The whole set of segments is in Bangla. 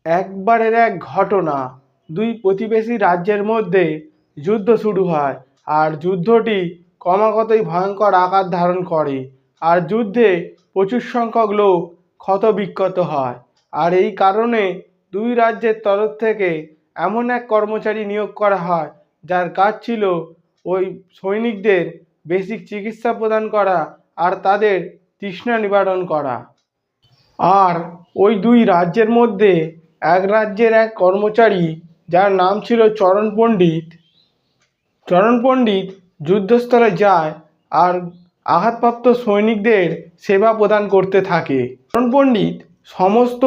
একবারের এক ঘটনা, দুই প্রতিবেশী রাজ্যের মধ্যে যুদ্ধ শুরু হয়। আর যুদ্ধটি ক্রমাগতই ভয়ঙ্কর আকার ধারণ করে। আর যুদ্ধে প্রচুর সংখ্যক লোক ক্ষতবিক্ষত হয়। আর এই কারণে দুই রাজ্যের তরফ থেকে এমন এক কর্মচারী নিয়োগ করা হয়, যার কাজ ছিল ওই সৈনিকদের বেসিক চিকিৎসা প্রদান করা আর তাদের তৃষ্ণা নিবারণ করা। আর ওই দুই রাজ্যের মধ্যে এক রাজ্যের এক কর্মচারী, যার নাম ছিল চরণ পণ্ডিত। চরণ পণ্ডিত যুদ্ধস্থলে যায় আর আঘাতপ্রাপ্ত সৈনিকদের সেবা প্রদান করতে থাকে। চরণ পণ্ডিত সমস্ত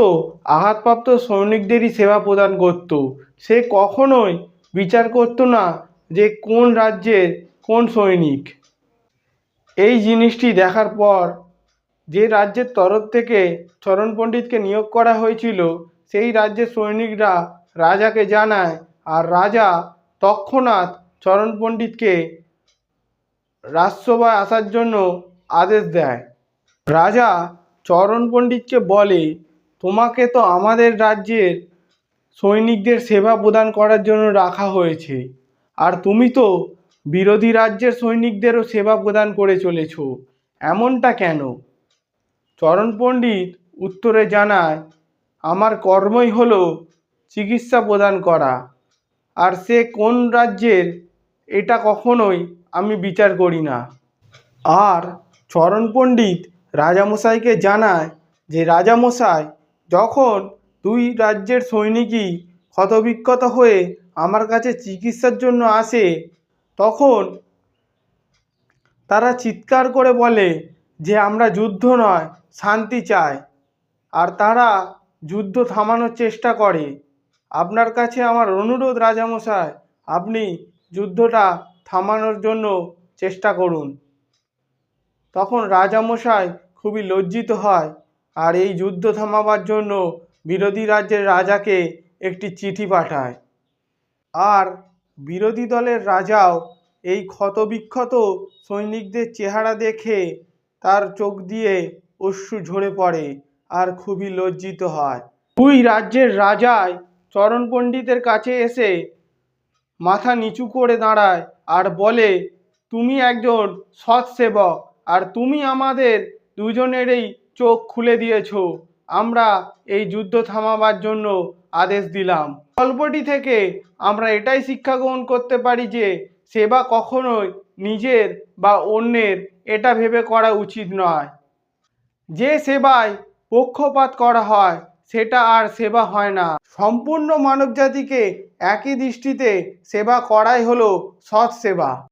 আঘাতপ্রাপ্ত সৈনিকদেরই সেবা প্রদান করত। সে কখনোই বিচার করতো না যে কোন রাজ্যের কোন সৈনিক। এই জিনিসটি দেখার পর যে রাজ্যের তরফ থেকে চরণ পণ্ডিতকে নিয়োগ করা হয়েছিল, সেই রাজ্যের সৈনিকরা রাজাকে জানায়। আর রাজা তৎক্ষণাৎ চরণ পণ্ডিতকে রাজসভায় আসার জন্য আদেশ দেয়। রাজা চরণ পণ্ডিতকে বলে, তোমাকে তো আমাদের রাজ্যের সৈনিকদের সেবা প্রদান করার জন্য রাখা হয়েছে, আর তুমি তো বিরোধী রাজ্যের সৈনিকদেরও সেবা প্রদান করে চলেছ, এমনটা কেন? চরণ পণ্ডিত উত্তরে জানায়, আমার কর্মই হলো চিকিৎসা প্রদান করা, আর সে কোন রাজ্যের এটা কখনোই আমি বিচার করি না। আর চরণ পণ্ডিত রাজামশাইকে জানায় যে রাজামশাই, যখন দুই রাজ্যের সৈনিকই ক্ষতবিক্ষত হয়ে আমার কাছে চিকিৎসার জন্য আসে, তখন তারা চিৎকার করে বলে যে আমরা যুদ্ধ নয়, শান্তি চাই। আর তারা যুদ্ধ থামানোর চেষ্টা করে। আপনার কাছে আমার অনুরোধ রাজামশাই, আপনি যুদ্ধটা থামানোর জন্য চেষ্টা করুন। তখন রাজামশাই খুবই লজ্জিত হয় আর এই যুদ্ধ থামাবার জন্য বিরোধী রাজ্যের রাজাকে একটি চিঠি পাঠায়। আর বিরোধী দলের রাজাও এই ক্ষতবিক্ষত সৈনিকদের চেহারা দেখে তার চোখ দিয়ে অশ্রু ঝরে পড়ে আর খুবই লজ্জিত হয়। দুই রাজ্যের রাজাই চরণ পণ্ডিতের কাছে এসে মাথা নিচু করে দাঁড়ায় আর বলে, তুমি একজন সৎ সেবক, আর তুমি আমাদের দুজনেরই চোখ খুলে দিয়েছ। আমরা এই যুদ্ধ থামাবার জন্য আদেশ দিলাম। গল্পটি থেকে আমরা এটাই শিক্ষা গ্রহণ করতে পারি যে সেবা কখনোই নিজের বা অন্যের এটা ভেবে করা উচিত নয়। যে সেবায় পক্ষপাত করা হয় সেটা আর সেবা হয় না। সম্পূর্ণ মানবজাতিকে একই দৃষ্টিতে সেবা করাই হলো সৎ সেবা।